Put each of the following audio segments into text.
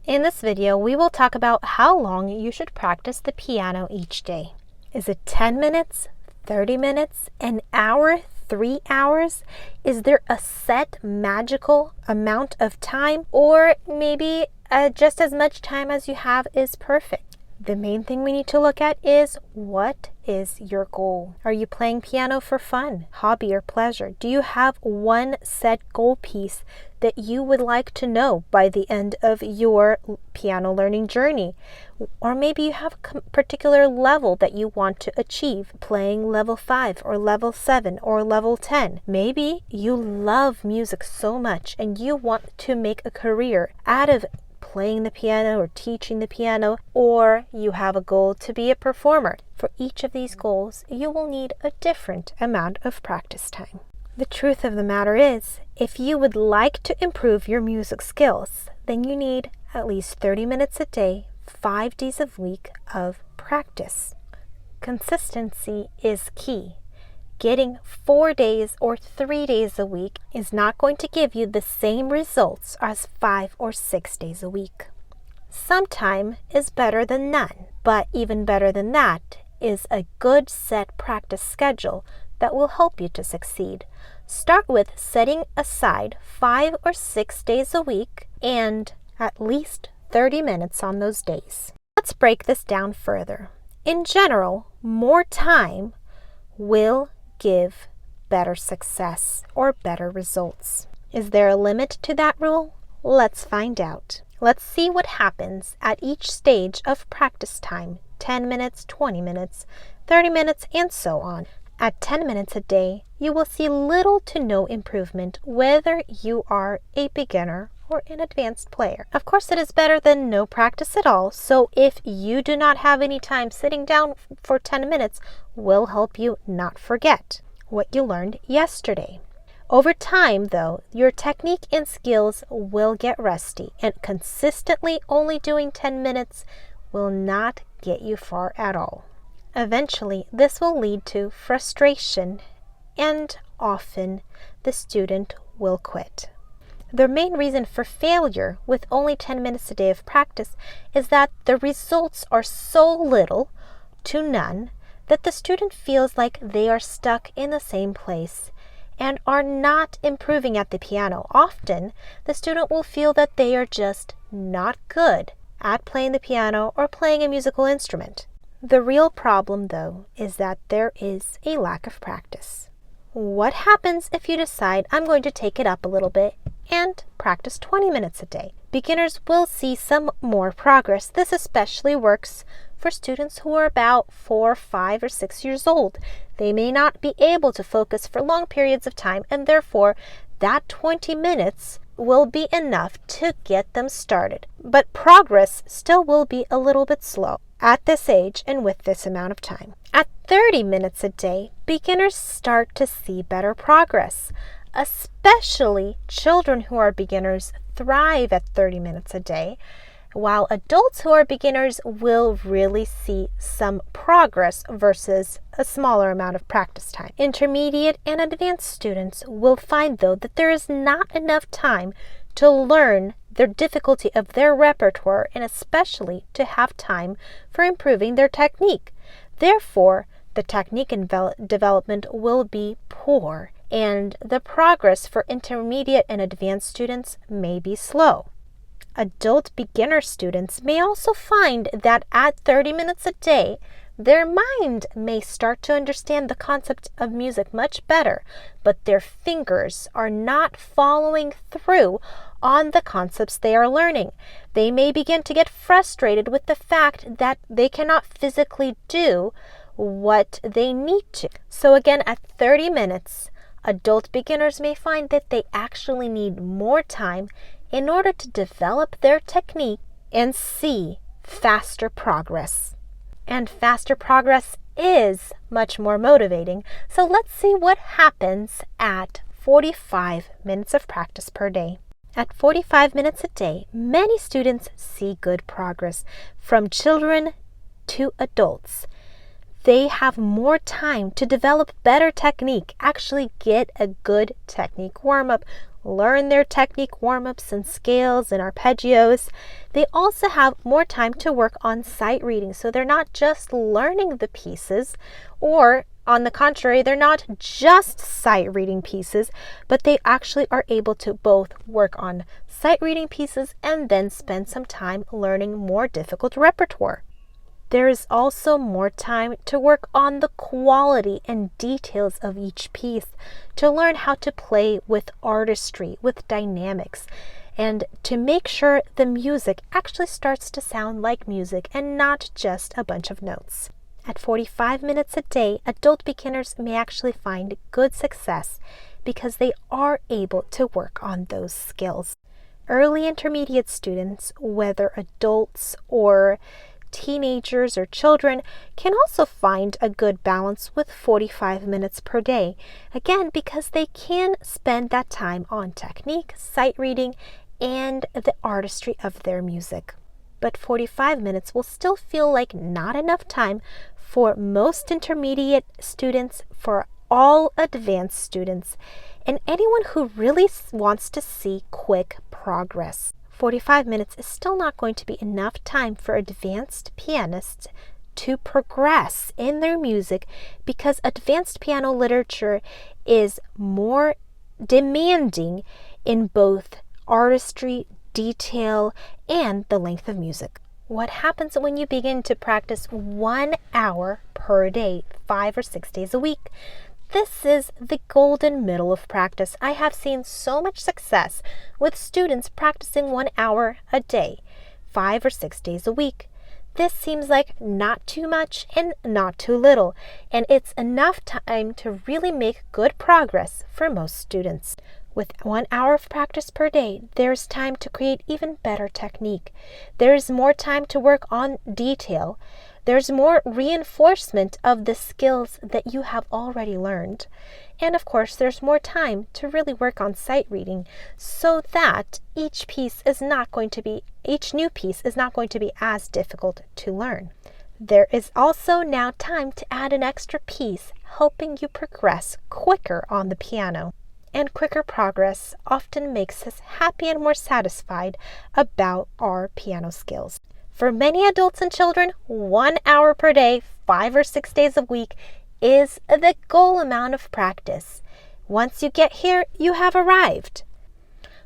In this video, we will talk about how long you should practice the piano each day. Is it 10 minutes, 30 minutes, an hour, 3 hours? Is there a set magical amount of time, or maybe just as much time as you have is perfect? The main thing we need to look at is, what is your goal? Are you playing piano for fun, hobby, or pleasure? Do you have one set goal piece that you would like to know by the end of your piano learning journey? Or maybe you have a particular level that you want to achieve, playing level 5 or level 7 or level 10. Maybe you love music so much and you want to make a career out of playing the piano or teaching the piano, or you have a goal to be a performer. For each of these goals, you will need a different amount of practice time. The truth of the matter is, if you would like to improve your music skills, then you need at least 30 minutes a day, 5 days a week of practice. Consistency is key. Getting 4 days or 3 days a week is not going to give you the same results as 5 or 6 days a week. Some time is better than none, but even better than that is a good set practice schedule that will help you to succeed. Start with setting aside 5 or 6 days a week and at least 30 minutes on those days. Let's break this down further. In general, more time will give better success or better results. Is there a limit to that rule? Let's find out. Let's see what happens at each stage of practice time: 10 minutes, 20 minutes, 30 minutes, and so on. At 10 minutes a day, you will see little to no improvement whether you are a beginner or an advanced player. Of course, it is better than no practice at all, so if you do not have any time, sitting down for 10 minutes will help you not forget what you learned yesterday. Over time, though, your technique and skills will get rusty, and consistently only doing 10 minutes will not get you far at all. Eventually, this will lead to frustration, and often the student will quit. The main reason for failure with only 10 minutes a day of practice is that the results are so little to none that the student feels like they are stuck in the same place and are not improving at the piano. Often, the student will feel that they are just not good at playing the piano or playing a musical instrument. The real problem, though, is that there is a lack of practice. What happens if you decide, I'm going to take it up a little bit and practice 20 minutes a day? Beginners will see some more progress. This especially works for students who are about 4, 5, or 6 years old. They may not be able to focus for long periods of time, and therefore that 20 minutes will be enough to get them started. But progress still will be a little bit slow at this age and with this amount of time. At 30 minutes a day, beginners start to see better progress. Especially children who are beginners thrive at 30 minutes a day, while adults who are beginners will really see some progress versus a smaller amount of practice time. Intermediate and advanced students will find, though, that there is not enough time to learn the difficulty of their repertoire, and especially to have time for improving their technique. Therefore, the technique and development will be poor, and the progress for intermediate and advanced students may be slow. Adult beginner students may also find that at 30 minutes a day, their mind may start to understand the concept of music much better, but their fingers are not following through on the concepts they are learning. They may begin to get frustrated with the fact that they cannot physically do what they need to. So again, at 30 minutes, adult beginners may find that they actually need more time in order to develop their technique and see faster progress. And faster progress is much more motivating. So let's see what happens at 45 minutes of practice per day. At 45 minutes a day, many students see good progress. From children to adults, they have more time to develop better technique, actually get a good technique warm-up, learn their technique warm-ups and scales and arpeggios. They also have more time to work on sight reading, so they're not just learning the pieces, or on the contrary, they're not just sight reading pieces, but they actually are able to both work on sight reading pieces and then spend some time learning more difficult repertoire. There is also more time to work on the quality and details of each piece, to learn how to play with artistry, with dynamics, and to make sure the music actually starts to sound like music and not just a bunch of notes. At 45 minutes a day, adult beginners may actually find good success because they are able to work on those skills. Early intermediate students, whether adults or teenagers or children, can also find a good balance with 45 minutes per day. Again, because they can spend that time on technique, sight reading, and the artistry of their music. But 45 minutes will still feel like not enough time for most intermediate students, for all advanced students, and anyone who really wants to see quick progress. 45 minutes is still not going to be enough time for advanced pianists to progress in their music, because advanced piano literature is more demanding in both artistry, detail, and the length of music. What happens when you begin to practice 1 hour per day, 5 or 6 days a week? This is the golden middle of practice. I have seen so much success with students practicing 1 hour a day, 5 or 6 days a week. This seems like not too much and not too little, and it's enough time to really make good progress for most students. With 1 hour of practice per day, there's time to create even better technique. There's more time to work on detail. There's more reinforcement of the skills that you have already learned. And of course, there's more time to really work on sight reading, so that each new piece is not going to be as difficult to learn. There is also now time to add an extra piece, helping you progress quicker on the piano. And quicker progress often makes us happy and more satisfied about our piano skills. For many adults and children, 1 hour per day, 5 or 6 days a week is the goal amount of practice. Once you get here, you have arrived.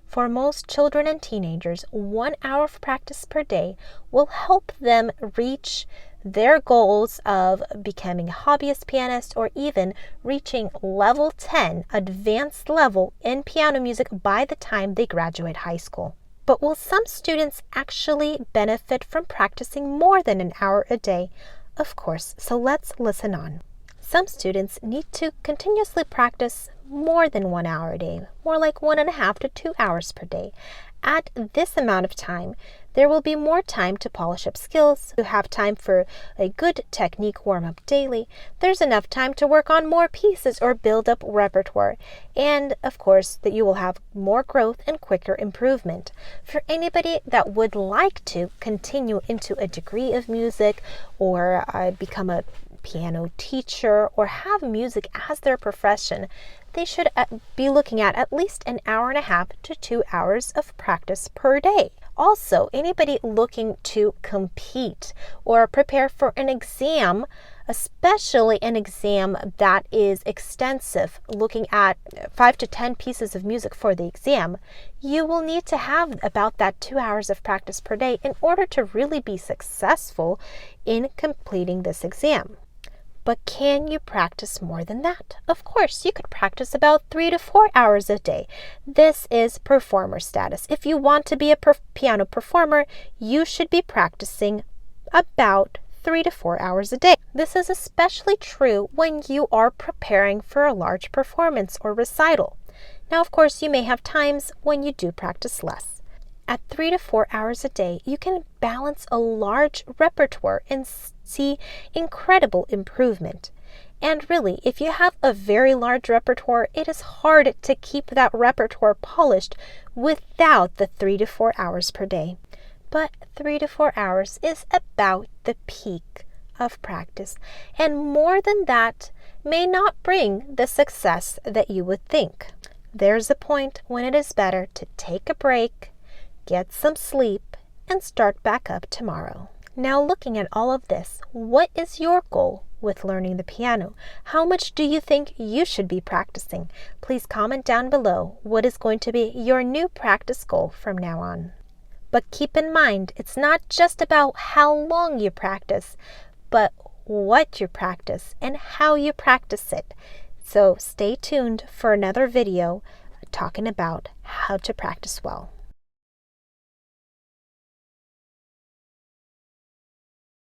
For most children and teenagers, 1 hour of practice per day will help them reach their goals of becoming a hobbyist pianist, or even reaching level 10, advanced level in piano music by the time they graduate high school. But will some students actually benefit from practicing more than an hour a day? Of course, so let's listen on. Some students need to continuously practice more than 1 hour a day, more like 1.5 to 2 hours per day. At this amount of time, there will be more time to polish up skills, to have time for a good technique warm-up daily. There's enough time to work on more pieces or build up repertoire. And of course, that you will have more growth and quicker improvement. For anybody that would like to continue into a degree of music, or become a piano teacher, or have music as their profession, they should be looking at least 1.5 hours to 2 hours of practice per day. Also, anybody looking to compete or prepare for an exam, especially an exam that is extensive, looking at 5 to 10 pieces of music for the exam, you will need to have about that 2 hours of practice per day in order to really be successful in completing this exam. But can you practice more than that? Of course, you could practice about 3 to 4 hours a day. This is performer status. If you want to be a piano performer, you should be practicing about 3 to 4 hours a day. This is especially true when you are preparing for a large performance or recital. Now, of course, you may have times when you do practice less. At 3 to 4 hours a day, you can balance a large repertoire and see incredible improvement. And really, if you have a very large repertoire, it is hard to keep that repertoire polished without the 3 to 4 hours per day. But 3 to 4 hours is about the peak of practice, and more than that may not bring the success that you would think. There's a point when it is better to take a break, get some sleep, and start back up tomorrow. Now, looking at all of this, what is your goal with learning the piano? How much do you think you should be practicing? Please comment down below what is going to be your new practice goal from now on. But keep in mind, it's not just about how long you practice, but what you practice and how you practice it. So stay tuned for another video talking about how to practice well.